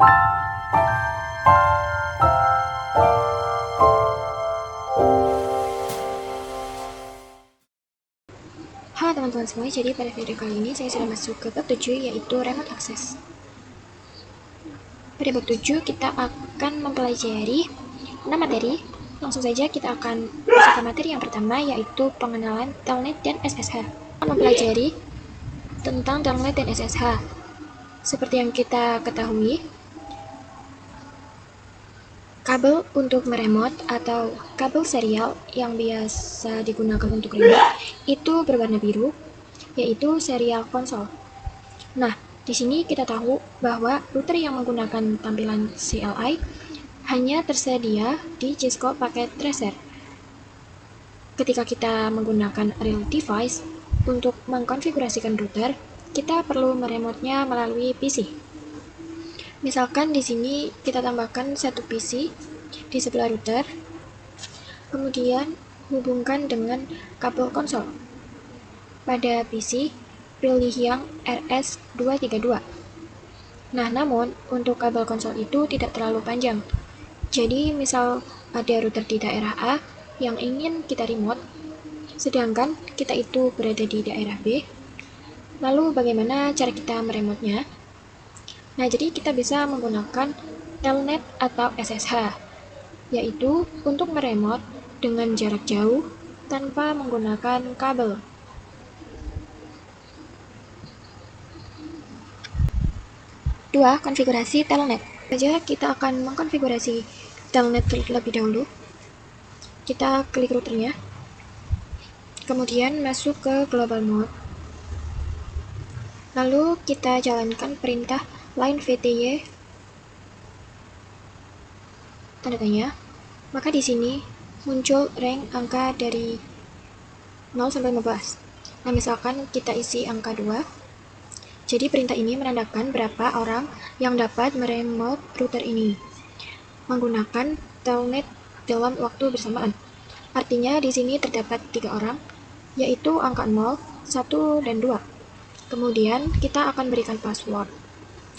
Halo teman-teman semua, jadi pada video kali ini saya sudah masuk ke bab 7, yaitu remote access. Pada bab 7 kita akan mempelajari 6 materi. Langsung saja kita akan masuk ke materi yang pertama, yaitu pengenalan telnet dan SSH. Kita mempelajari tentang telnet dan SSH. Seperti yang kita ketahui, kabel untuk meremote atau kabel serial yang biasa digunakan untuk remote itu berwarna biru, yaitu serial konsol. Nah, di sini kita tahu bahwa router yang menggunakan tampilan CLI hanya tersedia di Cisco Packet Tracer. Ketika kita menggunakan real device untuk mengkonfigurasikan router, kita perlu meremote-nya melalui PC. Misalkan di sini kita tambahkan satu PC di sebelah router, kemudian hubungkan dengan kabel konsol. Pada PC, pilih yang RS232. Nah, namun untuk kabel konsol itu tidak terlalu panjang. Jadi, misal ada router di daerah A yang ingin kita remote, sedangkan kita itu berada di daerah B, lalu bagaimana cara kita meremote-nya? Nah, jadi kita bisa menggunakan telnet atau SSH, yaitu untuk meremote dengan jarak jauh tanpa menggunakan kabel. Dua, konfigurasi telnet. Saja kita akan mengkonfigurasi telnet terlebih dahulu. Kita klik routernya, kemudian masuk ke global mode. Lalu kita jalankan perintah line VTY tanda tanya. Maka di sini muncul rank angka dari 0 sampai 15. Nah, misalkan kita isi angka 2. Jadi perintah ini menandakan berapa orang yang dapat meremote router ini menggunakan telnet dalam waktu bersamaan. Artinya di sini terdapat 3 orang, yaitu angka 0, 1, dan 2. Kemudian kita akan berikan password.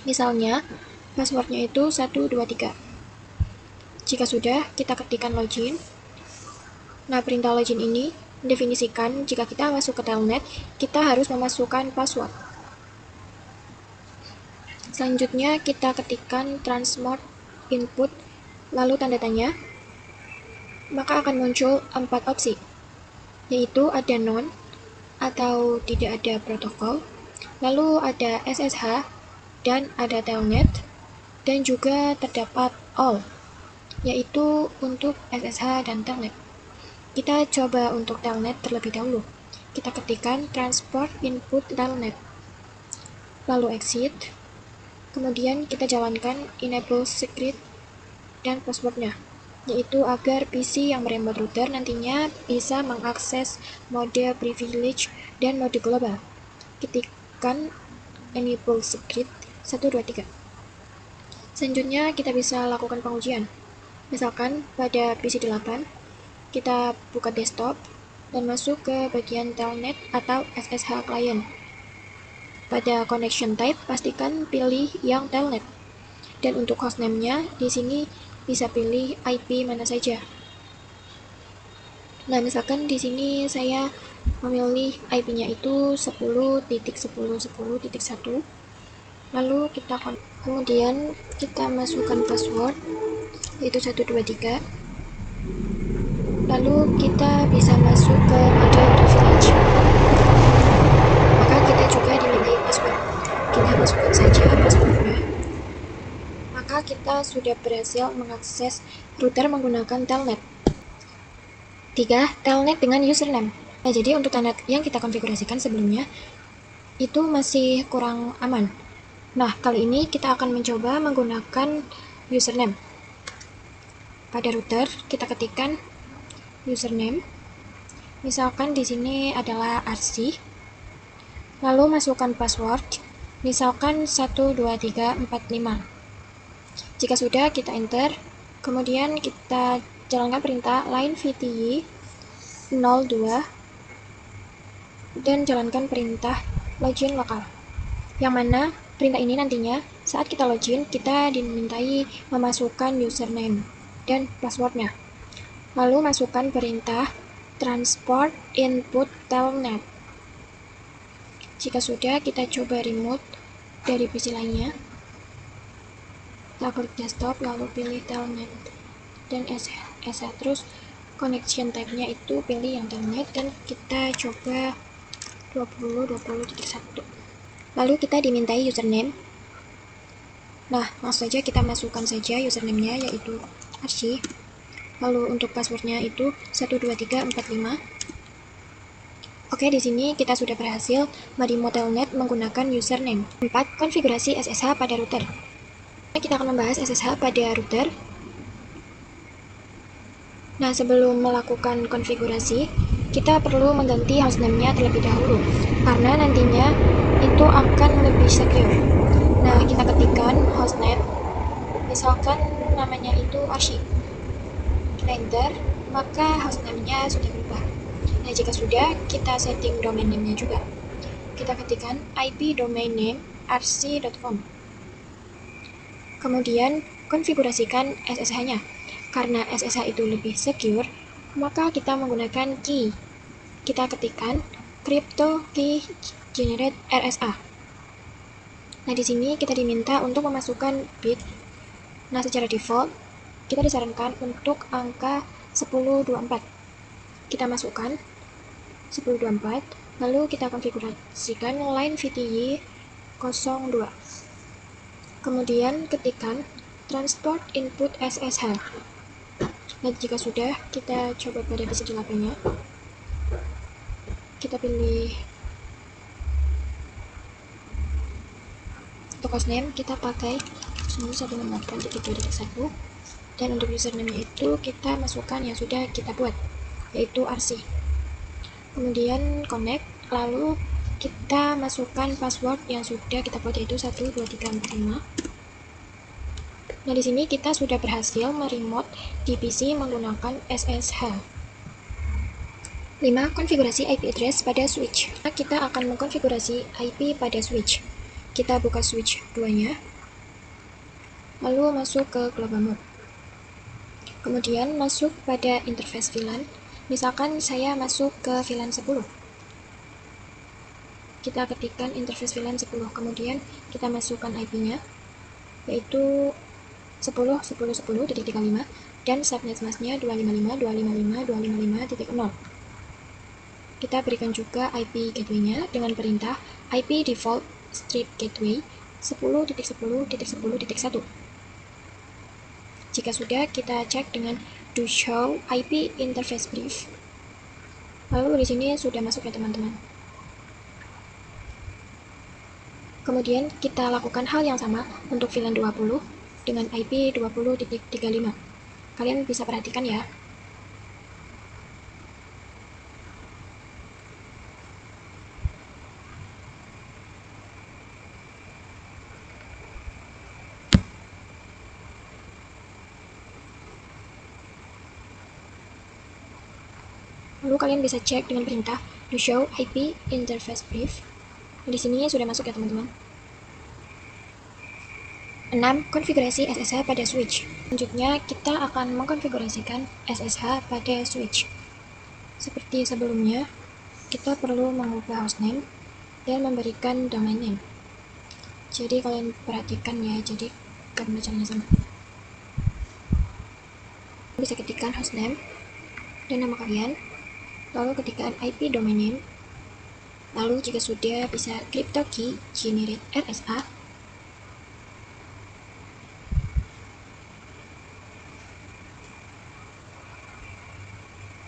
Misalnya, passwordnya itu 123. Jika sudah, kita ketikkan login. Nah, perintah login ini mendefinisikan jika kita masuk ke telnet, kita harus memasukkan password. Selanjutnya, kita ketikkan transmode input, lalu tanda tanya. Maka akan muncul 4 opsi, yaitu ada non atau tidak ada protokol, lalu ada SSH, dan ada telnet, dan juga terdapat all, yaitu untuk SSH dan telnet. Kita coba untuk telnet terlebih dahulu. Kita ketikkan transport input telnet, lalu exit. Kemudian kita jalankan enable secret dan passwordnya, yaitu agar PC yang meremote router nantinya bisa mengakses mode privilege dan mode global. Ketikkan enable secret 123. Selanjutnya kita bisa lakukan pengujian. Misalkan pada PC 8, kita buka desktop dan masuk ke bagian telnet atau SSH client. Pada connection type, pastikan pilih yang telnet. Dan untuk hostname-nya, di sini bisa pilih IP mana saja. Nah, misalkan di sini saya memilih IP-nya itu 10.10.10.1. Lalu kemudian kita masukkan password, yaitu 123. Lalu kita bisa masuk ke mode privilege. Maka kita juga dimintai password. Kita masukkan saja passwordnya. Maka kita sudah berhasil mengakses router menggunakan telnet. 3. Telnet dengan username. Nah, jadi untuk telnet yang kita konfigurasikan sebelumnya itu masih kurang aman. Nah, kali ini kita akan mencoba menggunakan username. Pada router, kita ketikkan username. Misalkan di sini adalah RC. Lalu masukkan password. Misalkan 12345. Jika sudah, kita enter. Kemudian kita jalankan perintah line VTY 02 dan jalankan perintah login lokal, yang mana perintah ini nantinya Saat kita login, kita dimintai memasukkan username dan passwordnya. Lalu masukkan perintah transport input telnet. Jika sudah, kita coba remote dari PC lainnya. Kita klik desktop, lalu pilih telnet dan SH. Terus connection type-nya itu pilih yang telnet dan kita coba 20.20.1. Lalu kita dimintai username. Nah, langsung saja kita masukkan saja username-nya, yaitu Arsy. Lalu untuk passwordnya itu 12345. Oke, di sini kita sudah berhasil meremote telnet menggunakan username. 4. Konfigurasi SSH pada router. Kita akan membahas SSH pada router. Nah, sebelum melakukan konfigurasi, kita perlu mengganti hostname-nya terlebih dahulu, karena nantinya itu akan lebih secure. Nah, kita ketikkan hostname, misalkan namanya itu Arsy. Kita enter, maka hostname-nya sudah berubah. Nah, jika sudah, kita setting domain name-nya juga. Kita ketikkan IP domain name arsy.com. Kemudian, konfigurasikan SSH-nya. Karena SSH itu lebih secure, maka kita menggunakan key. Kita ketikkan crypto key generate RSA. Nah, di sini kita diminta untuk memasukkan bit. Nah, secara default, kita disarankan untuk angka 1024. Kita masukkan 1024, lalu kita konfigurasikan line VTY 02. Kemudian ketikkan transport input SSH. Nah, jika sudah, kita coba pada PC 8-nya. Kita pilih untuk hostname, kita pakai 168.2.1, dan untuk username-nya itu kita masukkan yang sudah kita buat, yaitu Arsy. Kemudian connect, lalu kita masukkan password yang sudah kita buat, yaitu 12345. Nah, di sini kita sudah berhasil meremote di PC menggunakan SSH. 5. Konfigurasi IP address pada switch. Nah, kita akan mengkonfigurasi IP pada switch. Kita buka switch 2-nya, lalu masuk ke global mode. Kemudian masuk pada interface VLAN. Misalkan saya masuk ke VLAN 10. Kita ketikkan interface VLAN 10, kemudian kita masukkan IP-nya, yaitu 10.10.10.35 dan subnet masknya 255.255.255.0. Kita berikan juga IP gateway-nya dengan perintah IP default strip gateway 10.10.10.1. Jika sudah, kita cek dengan do show IP interface brief. Lalu di sini sudah masuk ya teman-teman. Kemudian kita lakukan hal yang sama untuk VLAN 20 dengan IP 20.35. Kalian bisa perhatikan ya. Lalu kalian bisa cek dengan perintah do show IP interface brief. Di sini sudah masuk ya teman-teman. 6. Konfigurasi SSH pada switch. Selanjutnya, kita akan mengkonfigurasikan SSH pada switch. Seperti sebelumnya, kita perlu mengubah hostname dan memberikan domain name. Jadi kalian perhatikan ya, jadi kan bacanya sama. Bisa ketikkan hostname dan nama kalian, lalu ketikkan IP domain name, lalu jika sudah bisa crypto key generate RSA.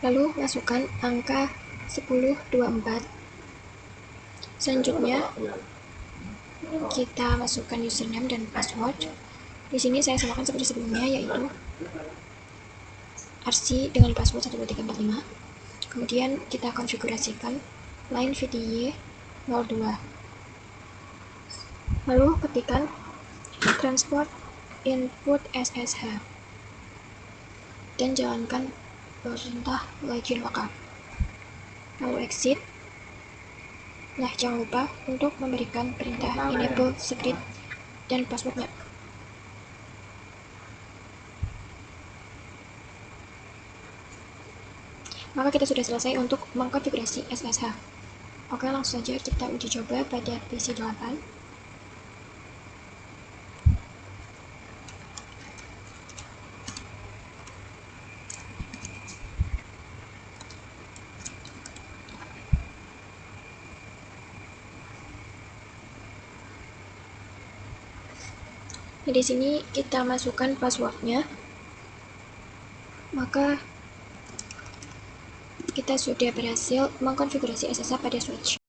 Lalu masukkan angka 1024. Selanjutnya kita masukkan username dan password. Di sini saya samakan seperti sebelumnya, yaitu Arsy dengan password 12345. Kemudian kita konfigurasikan line VTY 02. Lalu ketikkan transport input SSH dan jalankan perintah login lokal. Lalu exit. Nah, jangan lupa untuk memberikan perintah enable script dan passwordnya. Maka kita sudah selesai untuk mengkonfigurasi SSH. Oke, langsung saja kita uji coba pada PC 8. Nah, di sini kita masukkan passwordnya. Maka kita sudah berhasil mengkonfigurasi SSH pada switch.